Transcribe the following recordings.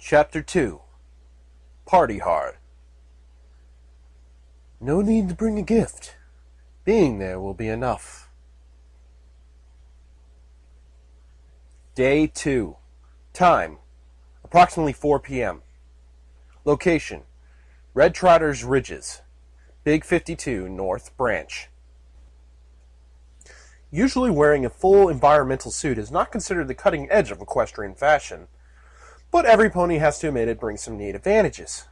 Chapter 2. Party Hard. No need to bring a gift. Being there will be enough. Day 2. Time. Approximately 4 p.m. Location. Red Trotter's Ridges. Big 52 North Branch. Usually wearing a full environmental suit is not considered the cutting edge of equestrian fashion, but every pony has to admit it brings some neat advantages.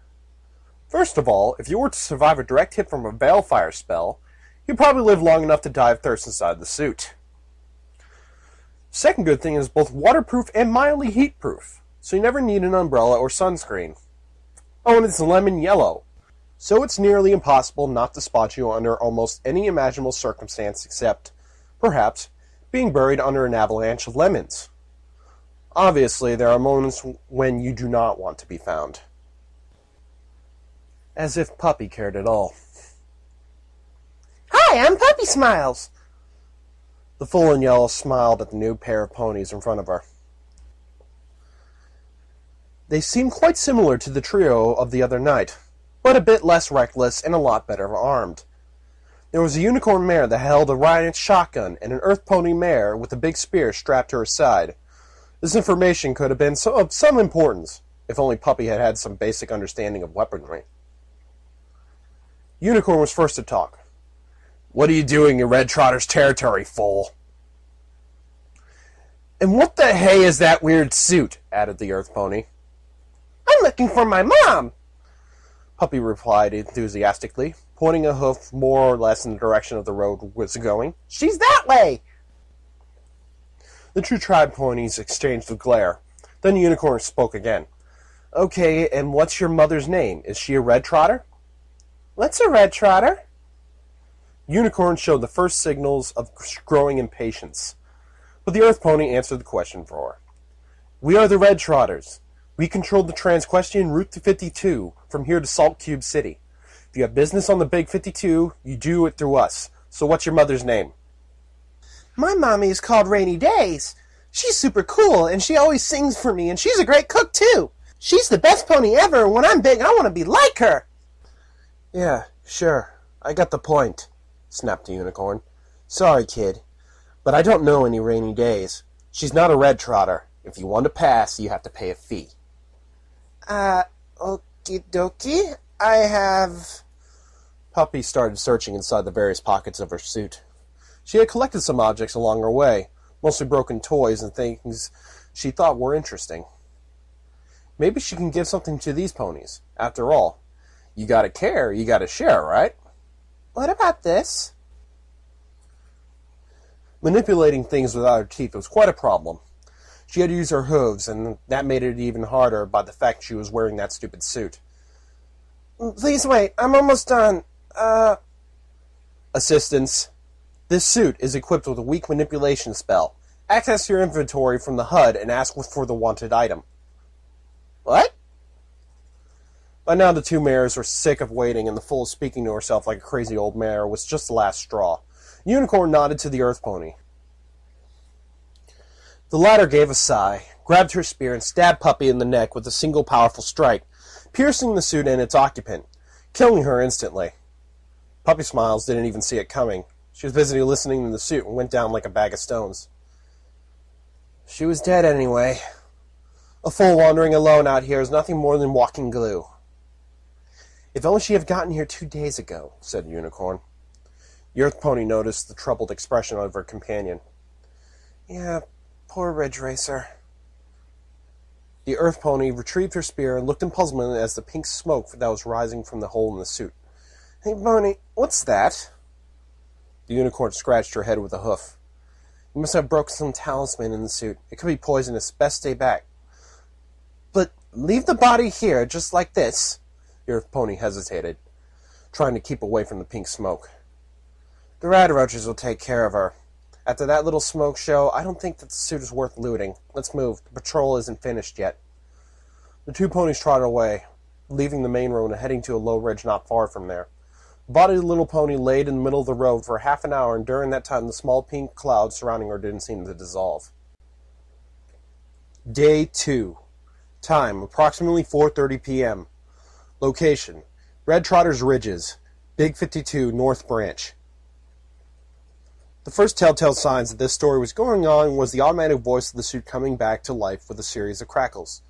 First of all, if you were to survive a direct hit from a balefire spell, you'd probably live long enough to die of thirst inside the suit. Second good thing is both waterproof and mildly heatproof, so you never need an umbrella or sunscreen. Oh, and it's lemon yellow, so it's nearly impossible not to spot you under almost any imaginable circumstance except, perhaps, being buried under an avalanche of lemons. Obviously, there are moments when you do not want to be found. As if Puppy cared at all. Hi, I'm Puppy Smiles. The fool in yellow smiled at the new pair of ponies in front of her. They seemed quite similar to the trio of the other night, but a bit less reckless and a lot better armed. There was a unicorn mare that held a riot shotgun and an earth pony mare with a big spear strapped to her side. This information could have been of some importance, if only Puppy had had some basic understanding of weaponry. Unicorn was first to talk. "What are you doing in Red Trotter's territory, fool?" "And what the hay is that weird suit?" added the earth pony. I'm looking for my mom, Puppy replied enthusiastically, pointing a hoof more or less in the direction of the road was going. She's that way. The two tribe ponies exchanged a glare. Then the unicorn spoke again. "Okay, and what's your mother's name? Is she a red trotter?" What's a red trotter? Unicorn showed the first signals of growing impatience, but the earth pony answered the question for her. "We are the Red Trotters. We control the Transquestian Route to 52 from here to Salt Cube City. If you have business on the Big 52, you do it through us. So what's your mother's name?" My mommy is called Rainy Days. She's super cool, and she always sings for me, and she's a great cook, too. She's the best pony ever, and when I'm big, I want to be like her. "Yeah, sure. I got the point," snapped the unicorn. "Sorry, kid, but I don't know any Rainy Days. She's not a red trotter. If you want to pass, you have to pay a fee." Okie dokie. I have... Puppy started searching inside the various pockets of her suit. She had collected some objects along her way, mostly broken toys and things she thought were interesting. Maybe she can give something to these ponies. After all, you gotta care, you gotta share, right? What about this? Manipulating things without her teeth was quite a problem. She had to use her hooves, and that made it even harder by the fact she was wearing that stupid suit. Please wait, I'm almost done. Assistance. This suit is equipped with a weak manipulation spell. Access your inventory from the HUD and ask for the wanted item. What? By now the two mares were sick of waiting, and the fool speaking to herself like a crazy old mare was just the last straw. Unicorn nodded to the earth pony. The latter gave a sigh, grabbed her spear, and stabbed Puppy in the neck with a single powerful strike, piercing the suit and its occupant, killing her instantly. Puppy Smiles didn't even see it coming. She was busy listening to the suit and went down like a bag of stones. She was dead anyway. A fool wandering alone out here is nothing more than walking glue. If only she had gotten here 2 days ago, said Unicorn. The earth pony noticed the troubled expression of her companion. Yeah, poor Ridge Racer. The earth pony retrieved her spear and looked in puzzlement as the pink smoke that was rising from the hole in the suit. Hey, pony, what's that? The unicorn scratched her head with a hoof. You must have broken some talisman in the suit. It could be poisonous. Best stay back. But leave the body here, just like this. The earth pony hesitated, trying to keep away from the pink smoke. The radroaches will take care of her. After that little smoke show, I don't think that the suit is worth looting. Let's move. The patrol isn't finished yet. The two ponies trotted away, leaving the main road and heading to a low ridge not far from there. The body of the little pony laid in the middle of the road for half an hour, and during that time the small pink clouds surrounding her didn't seem to dissolve. Day 2. Time, approximately 4:30 p.m. Location, Red Trotter's Ridges, Big 52, North Branch. The first telltale signs that this story was going on was the automatic voice of the suit coming back to life with a series of crackles.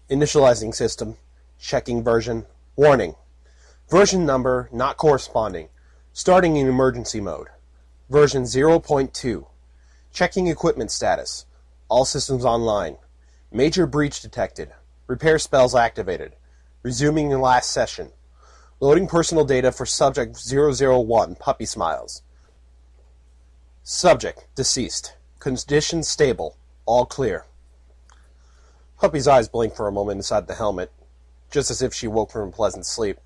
Initializing system. Checking version. Warning. Version number not corresponding. Starting in emergency mode. Version 0.2. Checking equipment status. All systems online. Major breach detected. Repair spells activated. Resuming in last session. Loading personal data for Subject 001, Puppy Smiles. Subject, deceased. Condition stable. All clear. Puppy's eyes blinked for a moment inside the helmet, just as if she woke from a pleasant sleep.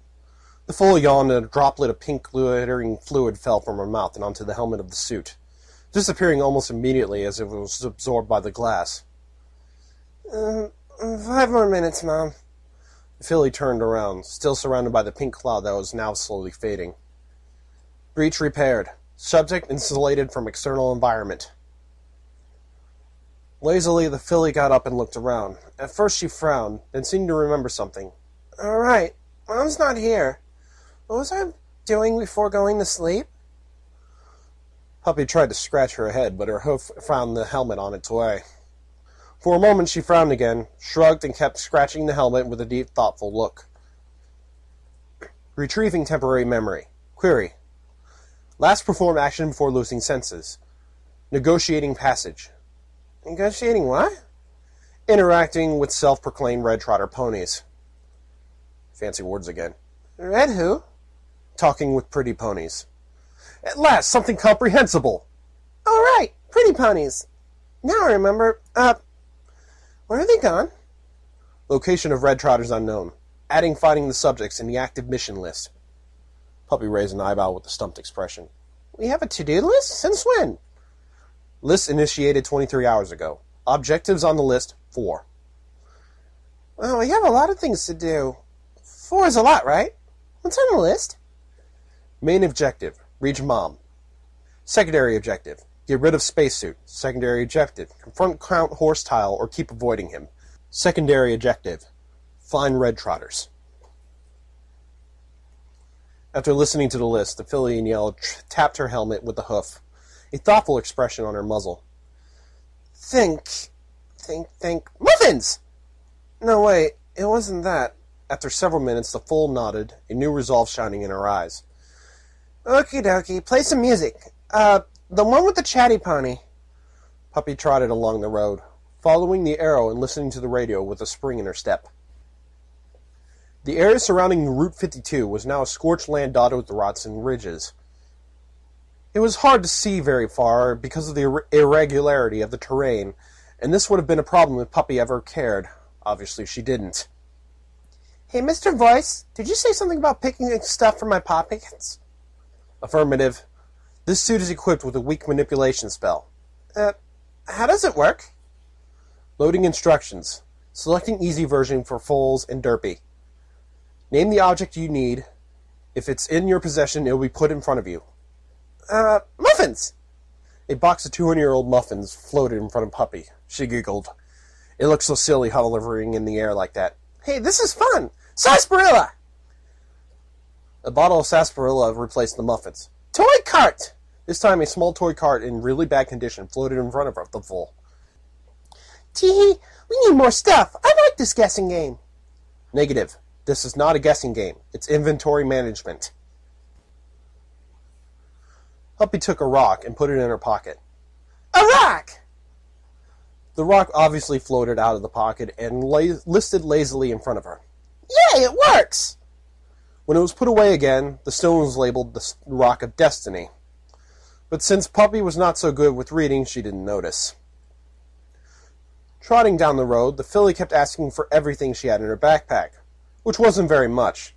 The full yawned and a droplet of pink glittering fluid fell from her mouth and onto the helmet of the suit, disappearing almost immediately as it was absorbed by the glass. 5 more minutes, Mom. The filly turned around, still surrounded by the pink cloud that was now slowly fading. Breach repaired. Subject insulated from external environment. Lazily, the filly got up and looked around. At first she frowned, then seemed to remember something. All right, Mom's not here. What was I doing before going to sleep? Puppy tried to scratch her head, but her hoof found the helmet on its way. For a moment she frowned again, shrugged, and kept scratching the helmet with a deep, thoughtful look. Retrieving temporary memory. Query. Last performed action before losing senses. Negotiating passage. Negotiating what? Interacting with self-proclaimed Red Trotter ponies. Fancy words again. Red who? Talking with pretty ponies. At last, something comprehensible! All right, pretty ponies. Now I remember. Where are they gone? Location of Red Trotters unknown. Adding finding the subjects in the active mission list. Puppy raised an eyebrow with a stumped expression. We have a to-do list? Since when? List initiated 23 hours ago. Objectives on the list, 4. Well, we have a lot of things to do. 4 is a lot, right? What's on the list? Main objective, reach Mom. Secondary objective, get rid of Spacesuit. Secondary objective, confront Count Horsetile or keep avoiding him. Secondary objective, find Red Trotters. After listening to the list, the filly in yellow tapped her helmet with the hoof, a thoughtful expression on her muzzle. Think. Muffins! No, wait, it wasn't that. After several minutes, the foal nodded, a new resolve shining in her eyes. Okie dokie, play some music. The one with the chatty pony. Puppy trotted along the road, following the arrow and listening to the radio with a spring in her step. The area surrounding Route 52 was now a scorched land dotted with ruts and ridges. It was hard to see very far because of the irregularity of the terrain, and this would have been a problem if Puppy ever cared. Obviously she didn't. Hey, Mr. Voice, did you say something about picking stuff from my pockets? Affirmative. This suit is equipped with a weak manipulation spell. How does it work? Loading instructions. Selecting easy version for foals and derpy. Name the object you need. If it's in your possession, it will be put in front of you. Muffins! A box of 200-year-old muffins floated in front of Puppy. She giggled. It looked so silly hovering in the air like that. Hey, this is fun! Sarsaparilla! A bottle of sarsaparilla replaced the muffins. Toy cart! This time a small toy cart in really bad condition floated in front of the foal. Tee-hee, we need more stuff. I like this guessing game. Negative. This is not a guessing game. It's inventory management. Puppy took a rock and put it in her pocket. A rock! The rock obviously floated out of the pocket and listed lazily in front of her. Yay, it works! When it was put away again, the stone was labeled the Rock of Destiny. But since Puppy was not so good with reading, she didn't notice. Trotting down the road, the filly kept asking for everything she had in her backpack, which wasn't very much.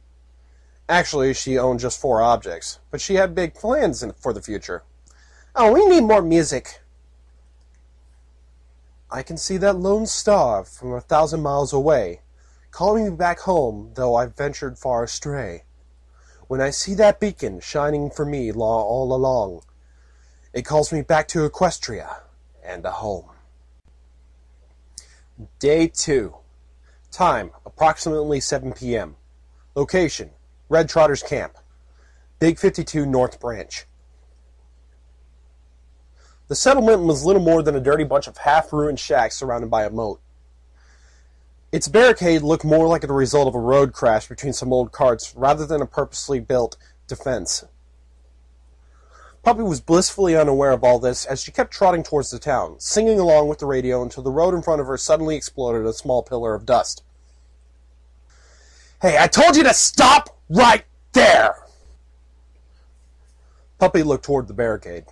Actually, she owned just 4 objects, but she had big plans for the future. Oh, we need more music. I can see that lone star from 1,000 miles away, calling me back home, though I've ventured far astray. When I see that beacon shining for me all along, it calls me back to Equestria and a home. Day 2. Time, approximately 7 p.m. Location, Red Trotter's Camp. Big 52 North Branch. The settlement was little more than a dirty bunch of half-ruined shacks surrounded by a moat. Its barricade looked more like the result of a road crash between some old carts rather than a purposely built defense. Puppy was blissfully unaware of all this as she kept trotting towards the town, singing along with the radio until the road in front of her suddenly exploded in a small pillar of dust. "Hey, I told you to stop right there!" Puppy looked toward the barricade.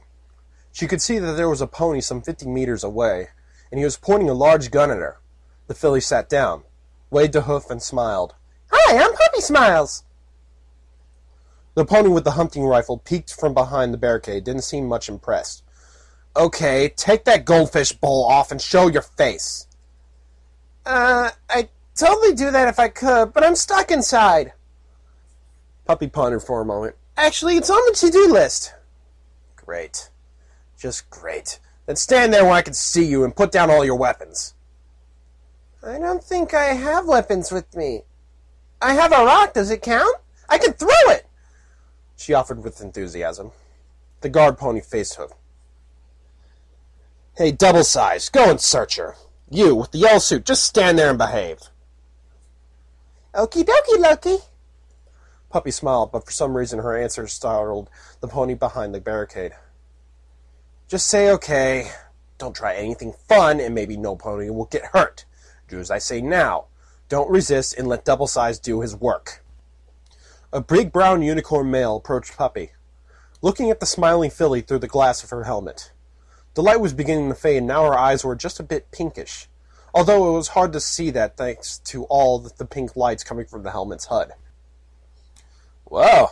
She could see that there was a pony some 50 meters away, and he was pointing a large gun at her. The filly sat down, waved a hoof, and smiled. "Hi, I'm Puppy Smiles." The pony with the hunting rifle peeked from behind the barricade, didn't seem much impressed. "Okay, take that goldfish bowl off and show your face." I'd totally do that if I could, but I'm stuck inside." Puppy pondered for a moment. "Actually, it's on the to-do list." "Great. Just great. Then stand there where I can see you and put down all your weapons." "I don't think I have weapons with me. I have a rock, does it count? I can throw it!" She offered with enthusiasm. The guard pony faced her. "Hey, double-sized, go and search her. You, with the yellow suit, just stand there and behave." "Okie dokie, Loki." Puppy smiled, but for some reason her answer startled the pony behind the barricade. "Just say okay. Don't try anything fun, and maybe no pony will get hurt. Do as I say now. Don't resist, and let double-sized do his work." A big brown unicorn male approached Puppy, looking at the smiling filly through the glass of her helmet. The light was beginning to fade, and now her eyes were just a bit pinkish, although it was hard to see that thanks to all the pink lights coming from the helmet's HUD. "Wow,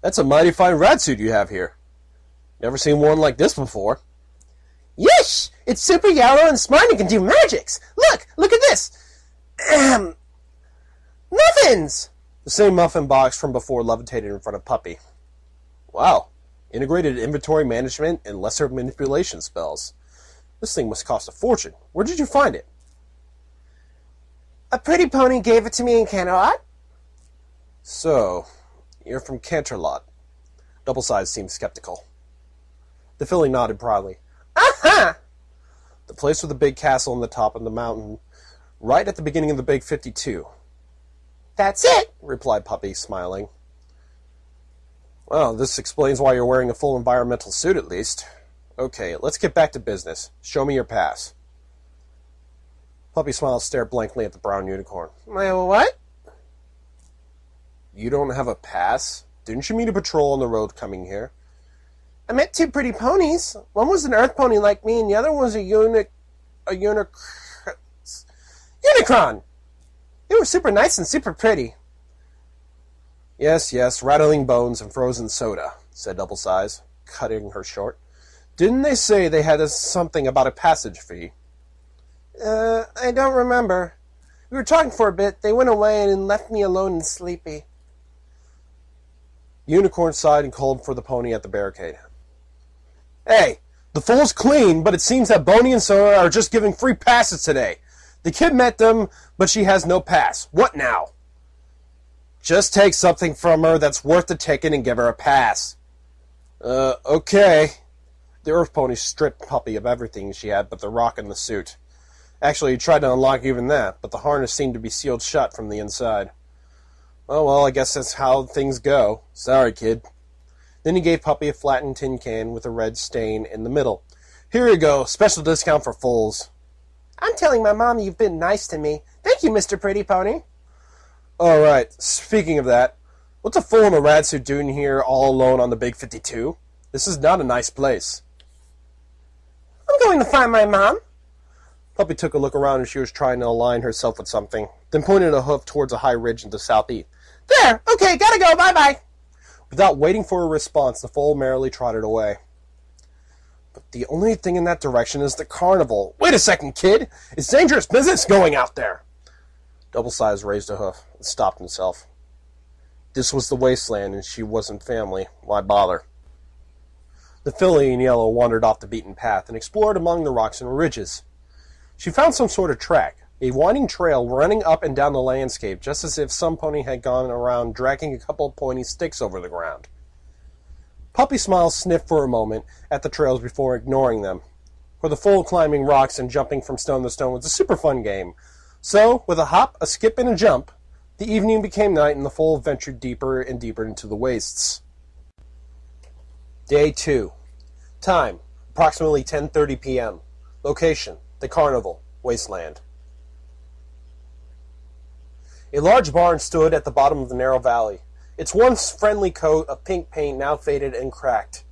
that's a mighty fine rat suit you have here. Never seen one like this before." "Yeesh! It's super yellow and smart and can do magics! Look at this! Muffins!" The same muffin box from before levitated in front of Puppy. "Wow, integrated inventory management and lesser manipulation spells. This thing must cost a fortune. Where did you find it?" "A pretty pony gave it to me in Canterlot." "So, you're from Canterlot." Double-sized seemed skeptical. The filly nodded proudly. "Aha!" "The place with the big castle on the top of the mountain, right at the beginning of the Big 52. "That's it," replied Puppy, smiling. "Well, this explains why you're wearing a full environmental suit, at least. Okay, let's get back to business. Show me your pass." Puppy Smile stared blankly at the brown unicorn. "My what?" "You don't have a pass? Didn't you meet a patrol on the road coming here?" "I met two pretty ponies. One was an earth pony like me, and the other was a Unicron. They were super nice and super pretty." Yes, rattling bones and frozen soda," said Double Size, cutting her short. "Didn't they say they had something about a passage fee?" I don't remember. We were talking for a bit. They went away and left me alone and sleepy." Unicorn sighed and called for the pony at the barricade. "Hey, the fool's clean, but it seems that Boney and Soda are just giving free passes today. The kid met them, but she has no pass. What now?" "Just take something from her that's worth the ticket and give her a pass." Okay." The Earth Pony stripped Puppy of everything she had but the rock and the suit. Actually, he tried to unlock even that, but the harness seemed to be sealed shut from the inside. "Oh well, I guess that's how things go. Sorry, kid." Then he gave Puppy a flattened tin can with a red stain in the middle. "Here you go, special discount for fools." "I'm telling my mom you've been nice to me. Thank you, Mr. Pretty Pony." "All right, speaking of that, what's a fool in a rat suit doing here all alone on the Big 52? This is not a nice place." "I'm going to find my mom." Puppy took a look around and she was trying to align herself with something, then pointed a hoof towards a high ridge in the southeast. "There! Okay, gotta go, bye-bye." Without waiting for a response, the foal merrily trotted away. "But the only thing in that direction is the carnival. Wait a second, kid! It's dangerous business going out there!" Double Size raised a hoof and stopped himself. This was the wasteland and she wasn't family. Why bother? The filly in yellow wandered off the beaten path and explored among the rocks and ridges. She found some sort of track, A winding trail running up and down the landscape, just as if some pony had gone around dragging a couple of pointy sticks over the ground. Puppy Smiles sniffed for a moment at the trails before ignoring them. For the foal climbing rocks and jumping from stone to stone was a super fun game. So, with a hop, a skip, and a jump, the evening became night and the foal ventured deeper and deeper into the wastes. Day 2. Time, approximately 10:30 p.m. Location, the Carnival, Wasteland. A large barn stood at the bottom of the narrow valley, its once friendly coat of pink paint now faded and cracked.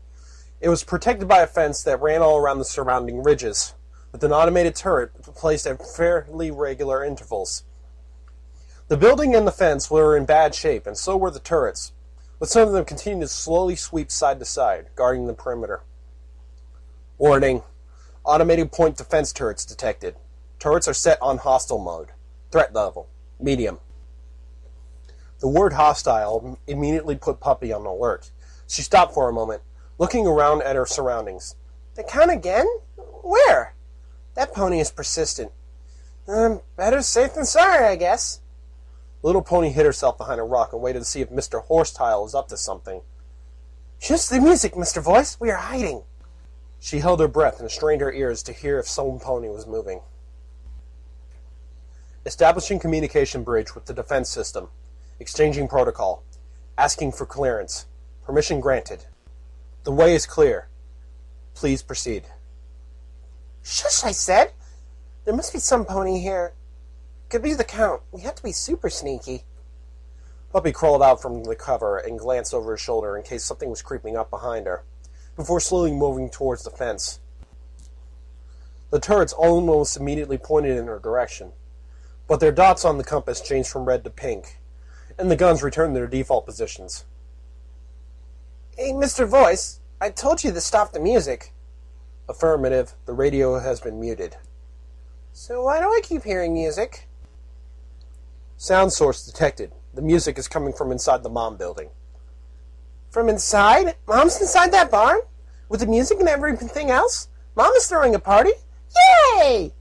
It was protected by a fence that ran all around the surrounding ridges, with an automated turret placed at fairly regular intervals. The building and the fence were in bad shape, and so were the turrets, with some of them continuing to slowly sweep side to side, guarding the perimeter. Warning. Automated point defense turrets detected. Turrets are set on hostile mode. Threat level, medium. The word hostile immediately put Puppy on alert. She stopped for a moment, looking around at her surroundings. The count again? Where? That pony is persistent. Better safe than sorry, I guess. Little Pony hid herself behind a rock and waited to see if Mr. Horsetail was up to something. Just the music, Mr. Voice. We are hiding. She held her breath and strained her ears to hear if some pony was moving. Establishing communication bridge with the defense system. Exchanging protocol. Asking for clearance. Permission granted. The way is clear. Please proceed. Shush, I said. There must be some pony here. Could be the count. We have to be super sneaky. Puppy crawled out from the cover and glanced over his shoulder in case something was creeping up behind her, before slowly moving towards the fence. The turrets almost immediately pointed in her direction, but their dots on the compass changed from red to pink, and the guns returned to their default positions. Hey, Mr. Voice, I told you to stop the music. Affirmative. The radio has been muted. So why do I keep hearing music? Sound source detected. The music is coming from inside the Mom building. From inside? Mom's inside that barn? With the music and everything else? Mom is throwing a party? Yay!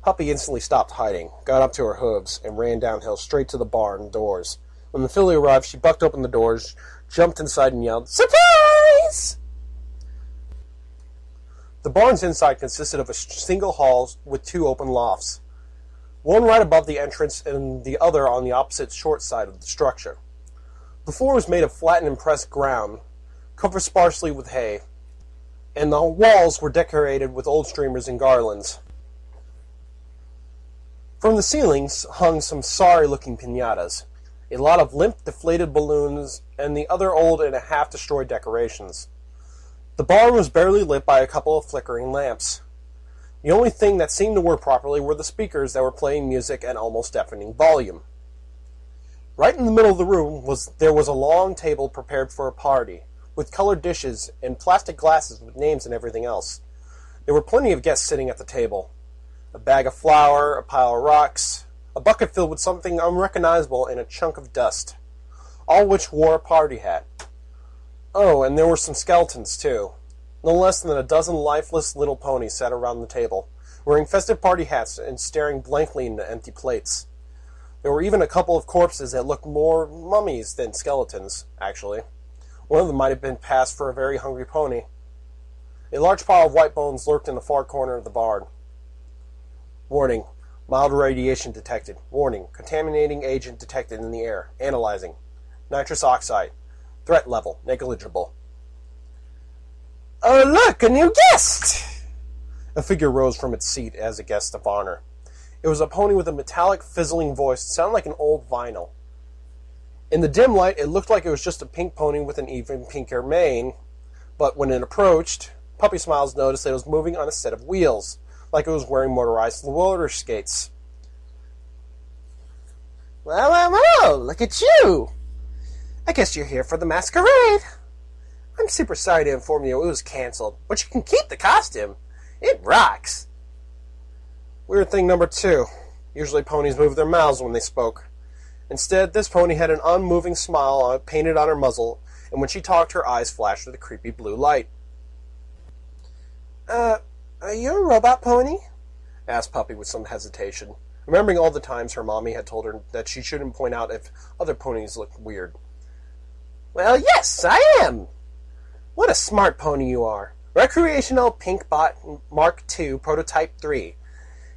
Puppy instantly stopped hiding, got up to her hooves, and ran downhill straight to the barn doors. When the filly arrived, she bucked open the doors, jumped inside, and yelled, "Surprise!" The barn's inside consisted of a single hall with 2 open lofts, one right above the entrance and the other on the opposite short side of the structure. The floor was made of flattened and pressed ground, covered sparsely with hay, and the walls were decorated with old streamers and garlands. From the ceilings hung some sorry-looking piñatas, a lot of limp, deflated balloons, and the other old and half-destroyed decorations. The barn was barely lit by a couple of flickering lamps. The only thing that seemed to work properly were the speakers that were playing music at almost deafening volume. Right in the middle of the room there was a long table prepared for a party, with colored dishes and plastic glasses with names and everything else. There were plenty of guests sitting at the table. A bag of flour, a pile of rocks, a bucket filled with something unrecognizable, and a chunk of dust, all which wore a party hat. Oh, and there were some skeletons, too. No less than a dozen lifeless little ponies sat around the table, wearing festive party hats and staring blankly into empty plates. There were even a couple of corpses that looked more mummies than skeletons, actually. One of them might have been passed for a very hungry pony. A large pile of white bones lurked in the far corner of the barn. Warning. Mild radiation detected. Warning. Contaminating agent detected in the air. Analyzing. Nitrous oxide. Threat level. Negligible. Oh, look! A new guest! A figure rose from its seat as a guest of honor. It was a pony with a metallic, fizzling voice that sounded like an old vinyl. In the dim light, it looked like it was just a pink pony with an even pinker mane, but when it approached, Puppy Smiles noticed that it was moving on a set of wheels, like it was wearing motorized roller skates. Well, look at you! I guess you're here for the masquerade. I'm super sorry to inform you it was canceled, but you can keep the costume. It rocks. Weird thing number 2. Usually ponies move their mouths when they spoke. Instead, this pony had an unmoving smile painted on her muzzle, and when she talked, her eyes flashed with a creepy blue light. Are you a robot pony? Asked Puppy with some hesitation. remembering all the times her mommy had told her that she shouldn't point out if other ponies looked weird. Well, yes, I am. What a smart pony you are. Recreational Pink Bot Mark II Prototype 3.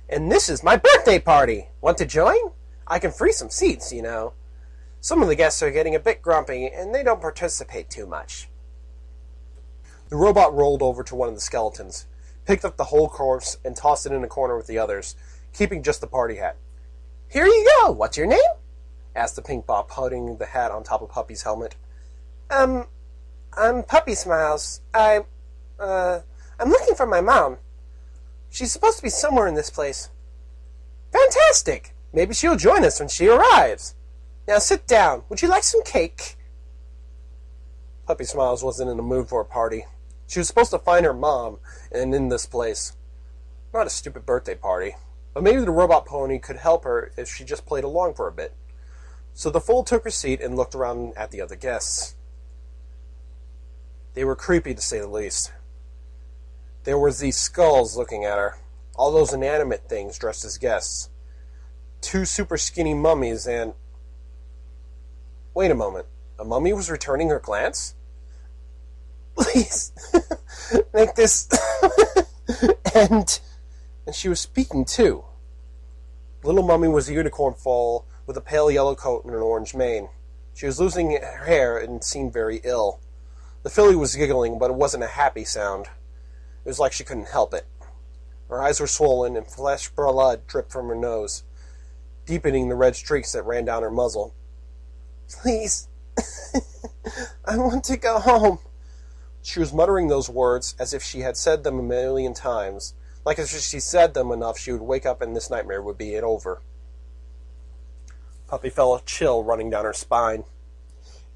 And this is my birthday party. Want to join? I can free some seats, you know. Some of the guests are getting a bit grumpy, and they don't participate too much. The robot rolled over to one of the skeletons, picked up the whole corpse, and tossed it in a corner with the others, keeping just the party hat. Here you go. What's your name? Asked the Pink Bot, putting the hat on top of Puppy's helmet. I'm Puppy Smiles. I'm looking for my mom. She's supposed to be somewhere in this place. Fantastic! Maybe she'll join us when she arrives. Now sit down. Would you like some cake? Puppy Smiles wasn't in the mood for a party. She was supposed to find her mom, and in this place. Not a stupid birthday party. But maybe the robot pony could help her if she just played along for a bit. So the fool took her seat and looked around at the other guests. They were creepy, to say the least. There were these skulls looking at her, all those inanimate things dressed as guests, 2 super skinny mummies, and... Wait a moment. A mummy was returning her glance? Please, make this end. And she was speaking, too. The little mummy was a unicorn foal with a pale yellow coat and an orange mane. She was losing her hair and seemed very ill. The filly was giggling, but it wasn't a happy sound. It was like she couldn't help it. Her eyes were swollen, and flesh blood dripped from her nose, deepening the red streaks that ran down her muzzle. Please, I want to go home. She was muttering those words as if she had said them a million times, like if she said them enough she would wake up and this nightmare would be over. Puppy felt a chill running down her spine.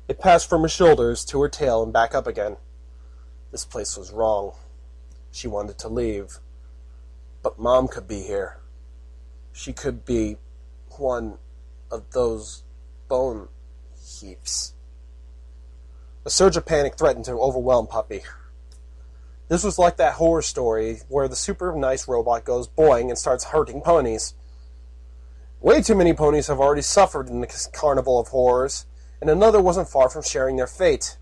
It passed from her shoulders to her tail and back up again. This place was wrong. She wanted to leave. But Mom could be here. She could be one of those bone heaps. A surge of panic threatened to overwhelm Puppy. This was like that horror story where the super nice robot goes boing and starts hurting ponies. Way too many ponies have already suffered in the carnival of horrors, and another wasn't far from sharing their fate.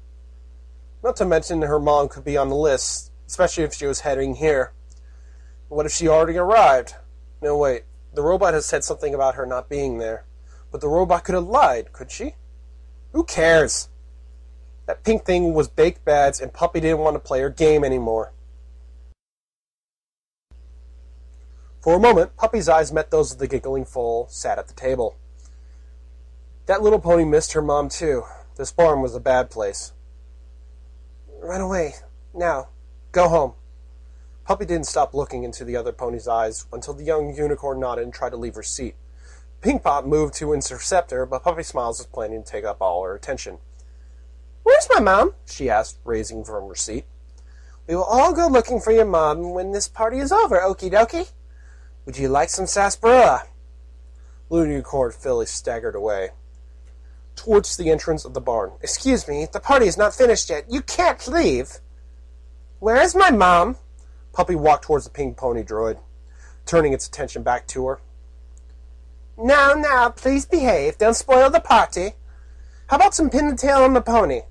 Not to mention her mom could be on the list, especially if she was heading here. What if she already arrived? No, wait. The robot has said something about her not being there. But the robot could have lied, could she? Who cares? That pink thing was baked bads, and Puppy didn't want to play her game anymore. For a moment, Puppy's eyes met those of the giggling foal sat at the table. That little pony missed her mom, too. This barn was a bad place. Run away. Now. Go home. Puppy didn't stop looking into the other pony's eyes until the young unicorn nodded and tried to leave her seat. Pink Pop moved to intercept her, but Puppy Smiles was planning to take up all her attention. Where's my mom? She asked, raising from her seat. We will all go looking for your mom when this party is over, okie dokie. Would you like some sarsaparilla? Blue Unicorn Philly staggered away towards the entrance of the barn. Excuse me, the party is not finished yet. You can't leave. Where is my mom? Puppy walked towards the pink pony droid, turning its attention back to her. Now, please behave. Don't spoil the party. How about some pin the tail on the pony?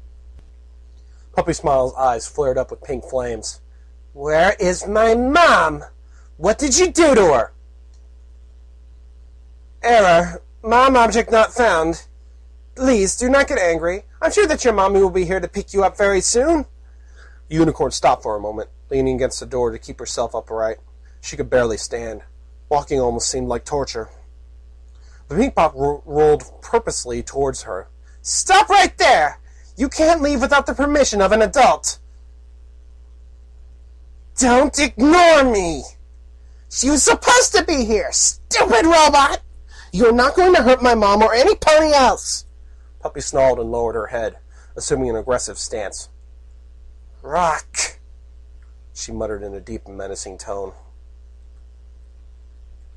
Puppy Smile's eyes flared up with pink flames. Where is my mom? What did you do to her? Error. Mom object not found. Please, do not get angry. I'm sure that your mommy will be here to pick you up very soon. The unicorn stopped for a moment, leaning against the door to keep herself upright. She could barely stand. Walking almost seemed like torture. The pink pop rolled purposely towards her. Stop right there! You can't leave without the permission of an adult. Don't ignore me! She was supposed to be here, stupid robot! You're not going to hurt my mom or any pony else! Puppy snarled and lowered her head, assuming an aggressive stance. Rock, she muttered in a deep and menacing tone.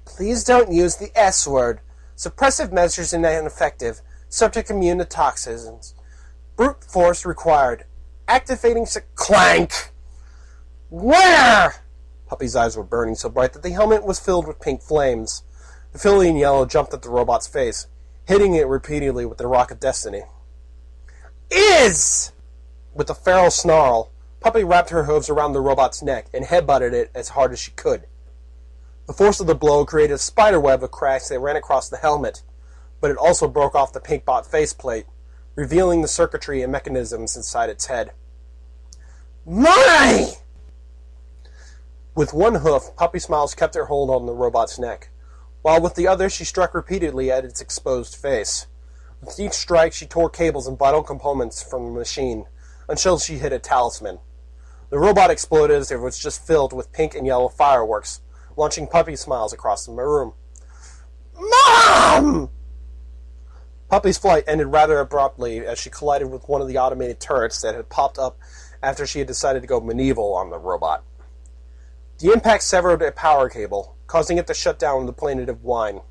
Please don't use the S word. Suppressive measures are ineffective, subject immune to toxins. Brute force required. Activating clank! Where? Puppy's eyes were burning so bright that the helmet was filled with pink flames. The filly in yellow jumped at the robot's face, hitting it repeatedly with the Rock of Destiny. Is! With a feral snarl, Puppy wrapped her hooves around the robot's neck and headbutted it as hard as she could. The force of the blow created a spiderweb of cracks that ran across the helmet, but it also broke off the Pinkbot faceplate, revealing the circuitry and mechanisms inside its head. My! With one hoof, Puppy Smiles kept her hold on the robot's neck, while with the other she struck repeatedly at its exposed face. With each strike, she tore cables and vital components from the machine, until she hit a talisman. The robot exploded as if it was just filled with pink and yellow fireworks, launching Puppy Smiles across the room. Mom! Puppy's flight ended rather abruptly as she collided with one of the automated turrets that had popped up after she had decided to go medieval on the robot. The impact severed a power cable, causing it to shut down the plaintive whine.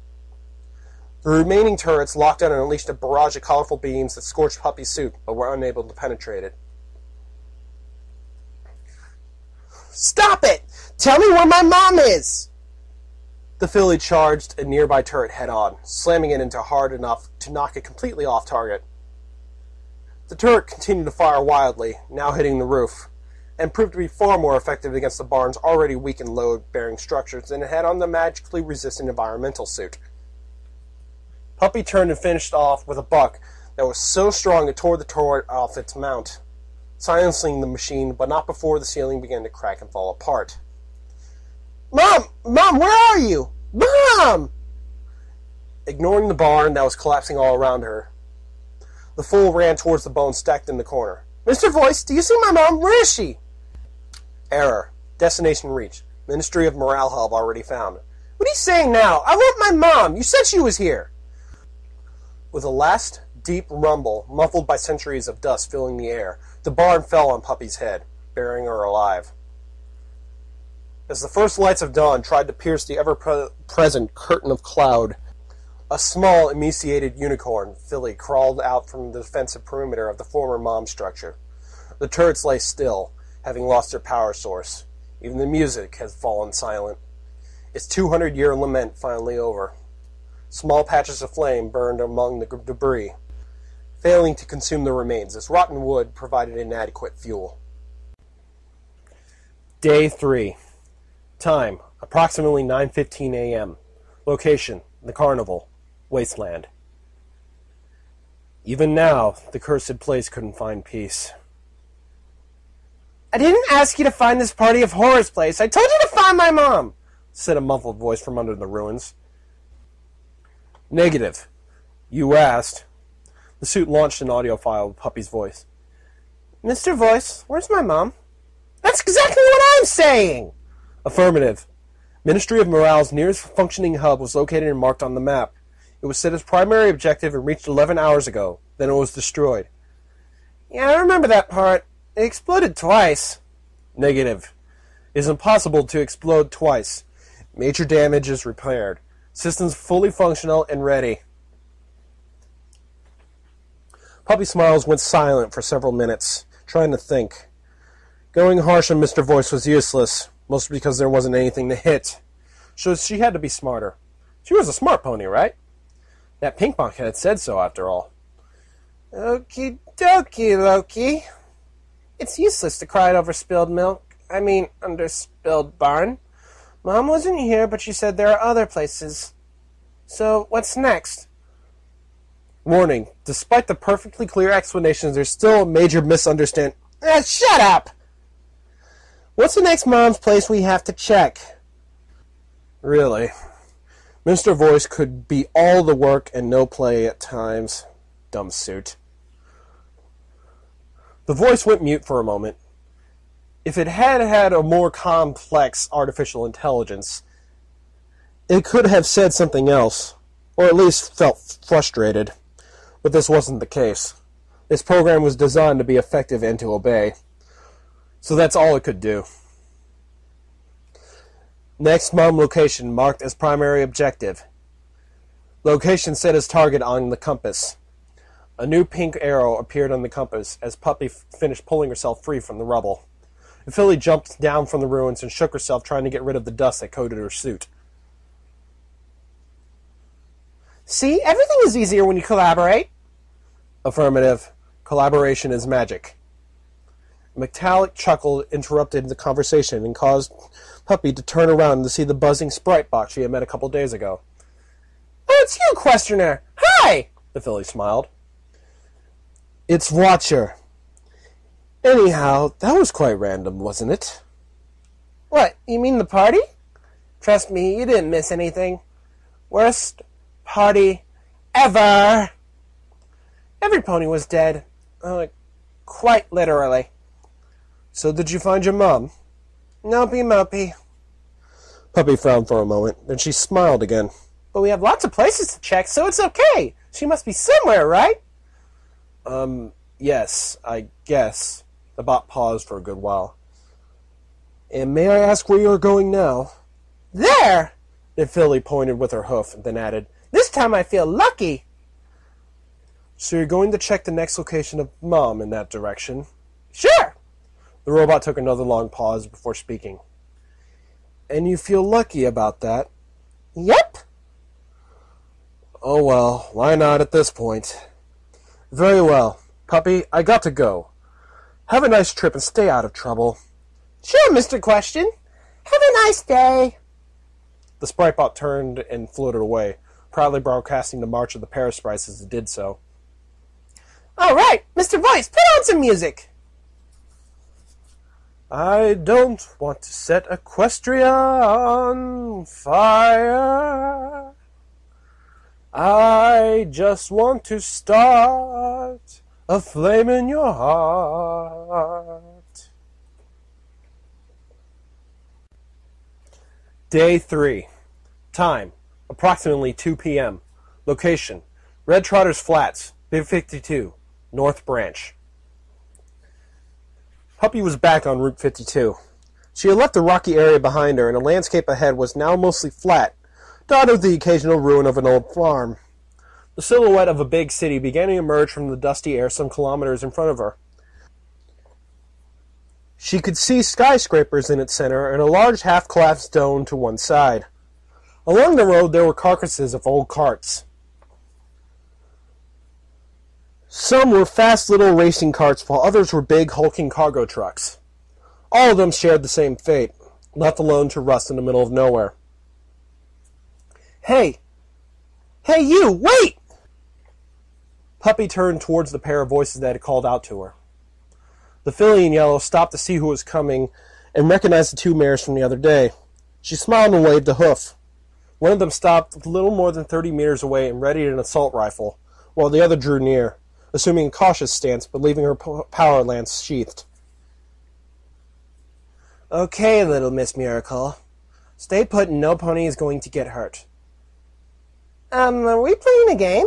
The remaining turrets locked on and unleashed a barrage of colorful beams that scorched Puppy's suit, but were unable to penetrate it. Stop it! Tell me where my mom is! The filly charged a nearby turret head-on, slamming it into hard enough to knock it completely off target. The turret continued to fire wildly, now hitting the roof, and proved to be far more effective against the barn's already weakened load-bearing structures than it had on the magically resistant environmental suit. Puppy turned and finished off with a buck that was so strong it tore the turret off its mount, silencing the machine, but not before the ceiling began to crack and fall apart. Mom! Mom, where are you? Mom! Ignoring the barn that was collapsing all around her, the fool ran towards the bone stacked in the corner. Mr. Voice, do you see my mom? Where is she? Error. Destination reached. Ministry of Morale Hub already found. What are you saying now? I want my mom! You said she was here! With a last deep rumble, muffled by centuries of dust filling the air, the barn fell on Puppy's head, burying her alive. As the first lights of dawn tried to pierce the ever-present curtain of cloud, a small, emaciated unicorn filly crawled out from the defensive perimeter of the former mom structure. The turrets lay still, having lost their power source. Even the music had fallen silent. Its 200-year lament finally over. Small patches of flame burned among the debris, failing to consume the remains as rotten wood provided inadequate fuel. Day 3. Time, approximately 9:15 a.m. Location, the carnival, Wasteland. Even now, the cursed place couldn't find peace. I didn't ask you to find this party of horrors place. I told you to find my mom, said a muffled voice from under the ruins. Negative. You asked. The suit launched an audio file with Puppy's voice. Mr. Voice, where's my mom? That's exactly what I'm saying! Affirmative. Ministry of Morale's nearest functioning hub was located and marked on the map. It was set as primary objective and reached 11 hours ago. Then it was destroyed. Yeah, I remember that part. It exploded twice. Negative. It is impossible to explode twice. Major damage is repaired. Systems fully functional and ready. Puppy Smiles went silent for several minutes, trying to think. Going harsh on Mr. Voice was useless, mostly because there wasn't anything to hit. So she had to be smarter. She was a smart pony, right? That Pinkbot had said so, after all. Okie dokie, Loki. It's useless to cry over spilled milk. Under spilled barn. Mom wasn't here, but she said there are other places. So, what's next? Warning. Despite the perfectly clear explanations, there's still a major misunderstanding. Shut up! What's the next mom's place we have to check? Really? Mr. Voice could be all the work and no play at times. Dumb suit. The voice went mute for a moment. If it had had a more complex artificial intelligence, it could have said something else, or at least felt frustrated. But this wasn't the case. This program was designed to be effective and to obey. So that's all it could do. Next mom location marked as primary objective. Location set as target on the compass. A new pink arrow appeared on the compass as Puppy finished pulling herself free from the rubble. The filly jumped down from the ruins and shook herself, trying to get rid of the dust that coated her suit. See, everything is easier when you collaborate. Affirmative. Collaboration is magic. A metallic chuckle interrupted the conversation and caused Puppy to turn around to see the buzzing sprite box she had met a couple days ago. Oh, it's you, questioner. Hi! The filly smiled. It's Watcher. Anyhow, that was quite random, wasn't it? What, you mean the party? Trust me, you didn't miss anything. Worst party ever. Every pony was dead. Quite literally. So did you find your mom? Nopey mopey. Puppy frowned for a moment, then she smiled again. But we have lots of places to check, so it's okay. She must be somewhere, right? Yes, I guess. The bot paused for a good while. And may I ask where you're going now? There! The filly pointed with her hoof, and then added, This time I feel lucky. So you're going to check the next location of Mom in that direction? Sure! The robot took another long pause before speaking. And you feel lucky about that? Yep. Oh well, why not at this point? Very well. Puppy, I got to go. Have a nice trip and stay out of trouble. Sure, Mr. Question. Have a nice day. The sprite bot turned and floated away, proudly broadcasting the march of the parasprites as it did so. All right, Mr. Voice, put on some music. I don't want to set Equestria on fire. I just want to start a flame in your heart. Day 3. Time, approximately 2 p.m. Location, Red Trotter's Flats, Bib 52, North Branch. Puppy was back on Route 52. She had left the rocky area behind her, and the landscape ahead was now mostly flat, dotted with the occasional ruin of an old farm. The silhouette of a big city began to emerge from the dusty air some kilometers in front of her. She could see skyscrapers in its center and a large half-collapsed dome to one side. Along the road there were carcasses of old carts. Some were fast little racing carts, while others were big, hulking cargo trucks. All of them shared the same fate, left alone to rust in the middle of nowhere. Hey! Hey, you! Wait! Puppy turned towards the pair of voices that had called out to her. The filly in yellow stopped to see who was coming and recognized the two mares from the other day. She smiled and waved a hoof. One of them stopped a little more than 30 meters away and readied an assault rifle, while the other drew near, assuming a cautious stance but leaving her power lance sheathed. Okay, little Miss Miracle. Stay put and no pony is going to get hurt. Are we playing a game?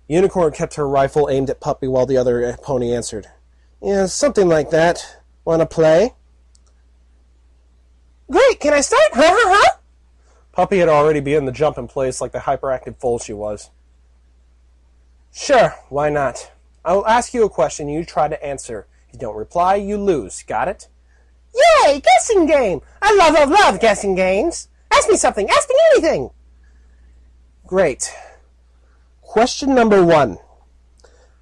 Unicorn kept her rifle aimed at Puppy while the other pony answered. Yeah, something like that. Want to play? Great, can I start? Ha ha ha! Puppy had already begun the jump in place like the hyperactive foal she was. Sure, why not? I will ask you a question and you try to answer. If you don't reply, you lose. Got it? Yay, guessing game! I love guessing games! Ask me something, ask me anything! Great. Question number 1.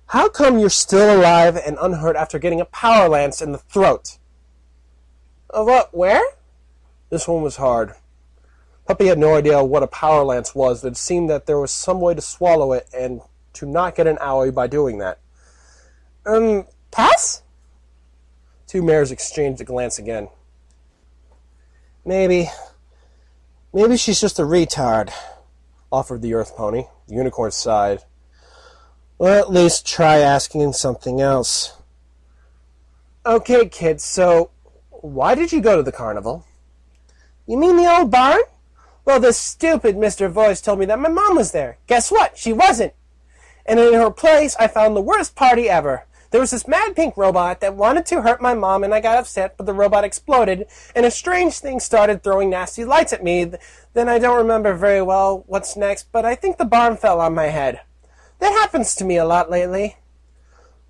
How come you're still alive and unhurt after getting a power lance in the throat? What, where? This one was hard. Puppy had no idea what a power lance was, but it seemed that there was some way to swallow it and to not get an owie by doing that. Pass? Two mares exchanged a glance again. Maybe she's just a retard, offered the earth pony. The unicorn sighed. Well, at least try asking something else. Okay, kids, so why did you go to the carnival? You mean the old barn? Well, this stupid Mr. Voice told me that my mom was there. Guess what? She wasn't. And in her place, I found the worst party ever. There was this mad pink robot that wanted to hurt my mom, and I got upset, but the robot exploded, and a strange thing started throwing nasty lights at me. Then I don't remember very well what's next, but I think the barn fell on my head. That happens to me a lot lately.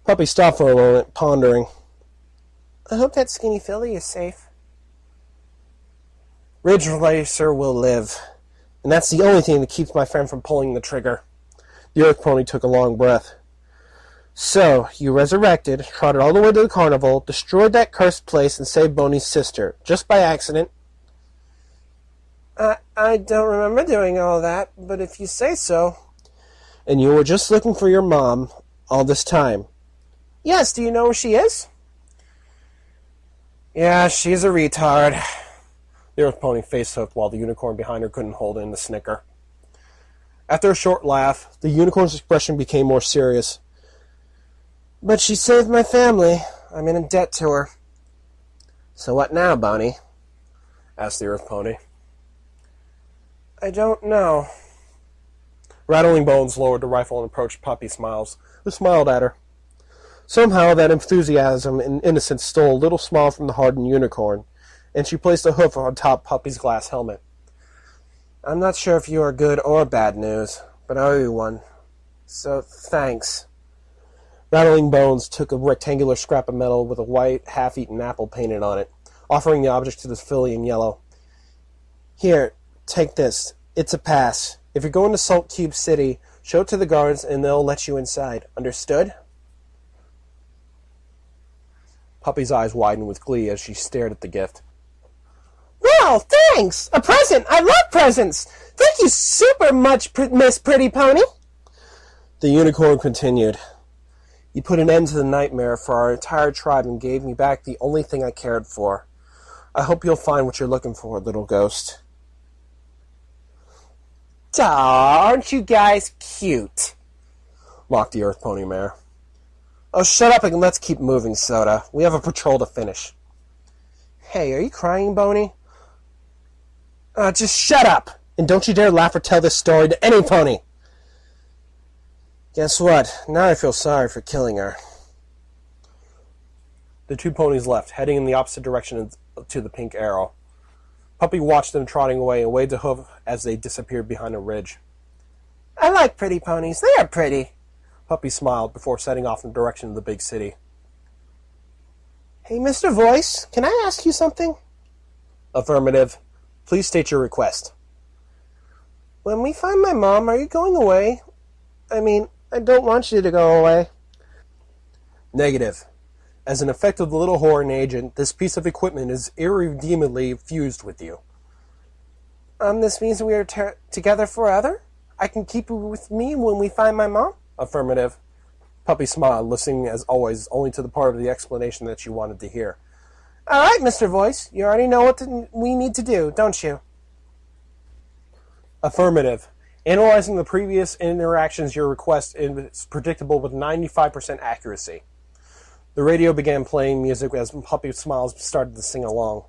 Puppy stopped for a moment, pondering. I hope that skinny filly is safe. Ridge Racer will live. And that's the only thing that keeps my friend from pulling the trigger. The Earth Pony took a long breath. So, you resurrected, trotted all the way to the carnival, destroyed that cursed place, and saved Boney's sister, just by accident. I don't remember doing all that, but if you say so. And you were just looking for your mom all this time. Yes, do you know where she is? Yeah, she's a retard. The Earth Pony face-hooked while the unicorn behind her couldn't hold in the snicker. After a short laugh, the unicorn's expression became more serious. But she saved my family. I'm in debt to her. So what now, Boney? Asked the Earth Pony. I don't know. Rattling Bones lowered the rifle and approached Puppy Smiles, who smiled at her. Somehow that enthusiasm and innocence stole a little smile from the hardened unicorn, and she placed a hoof on top Puppy's glass helmet. I'm not sure if you are good or bad news, but I owe you one. So, thanks. Rattling Bones took a rectangular scrap of metal with a white, half-eaten apple painted on it, offering the object to the filly in yellow. Here, take this. It's a pass. If you're going to Salt Cube City, show it to the guards and they'll let you inside. Understood? Puppy's eyes widened with glee as she stared at the gift. Well, thanks! A present! I love presents! Thank you super much, Miss Pretty Pony! The unicorn continued. You put an end to the nightmare for our entire tribe and gave me back the only thing I cared for. I hope you'll find what you're looking for, little ghost. Aw, aren't you guys cute? Mocked the Earth Pony Mare. Oh, shut up and let's keep moving, Soda. We have a patrol to finish. Hey, are you crying, Boney? Just shut up! And don't you dare laugh or tell this story to any pony! Guess what? Now I feel sorry for killing her. The two ponies left, heading in the opposite direction to the pink arrow. Puppy watched them trotting away and waved a hoof as they disappeared behind a ridge. I like pretty ponies. They are pretty. Puppy smiled before setting off in the direction of the big city. Hey, Mr. Voice, can I ask you something? Affirmative. Please state your request. When we find my mom, are you going away? I mean, I don't want you to go away. Negative. As an effective little Horn agent, this piece of equipment is irredeemably fused with you. This means we are together forever? I can keep you with me when we find my mom? Affirmative. Puppy smiled, listening as always only to the part of the explanation that you wanted to hear. All right, Mr. Voice, you already know what we need to do, don't you? Affirmative. Analyzing the previous interactions, your request is predictable with 95% accuracy. The radio began playing music as Puppy Smiles started to sing along.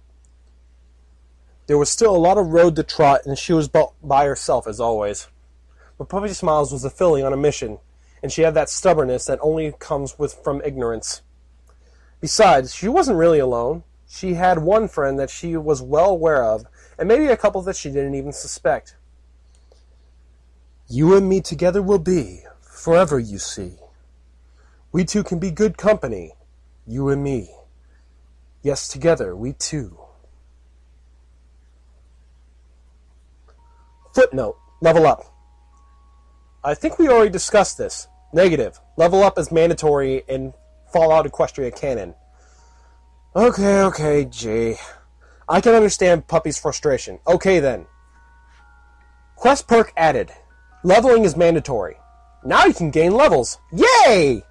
There was still a lot of road to trot, and she was by herself as always. But Puppy Smiles was a filly on a mission, and she had that stubbornness that only comes from ignorance. Besides, she wasn't really alone. She had one friend that she was well aware of, and maybe a couple that she didn't even suspect. You and me together will be, forever, you see. We two can be good company, you and me. Yes, together, we two. Footnote, level up. I think we already discussed this. Negative, level up is mandatory in Fallout Equestria canon. Okay, gee. I can understand Puppy's frustration. Okay then. Quest perk added. Leveling is mandatory. Now you can gain levels. Yay!